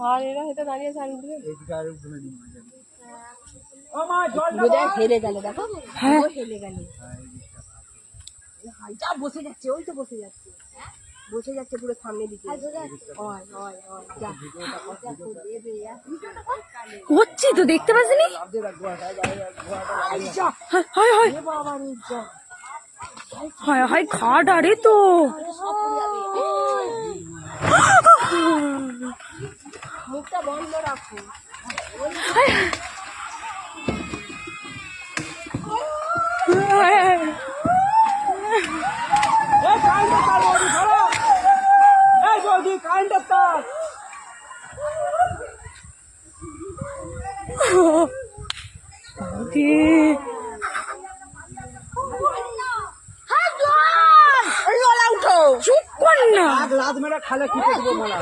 আর এরা হয়তো দাঁড়িয়ে আছে আলু হেলে গেল, দেখো হেলে গেল। যা বসে যাচ্ছে, ওই তো বসে যাচ্ছে, বসে যাচ্ছে পুরো সামনে দিকে। হচ্ছি তো দেখতে পাচ্ছিনি। হায় হায় খাট আরে তো মুখটা বন্ধ রাখো। চুপ কর না। লাদ মেরা খালে কি করবো বলা।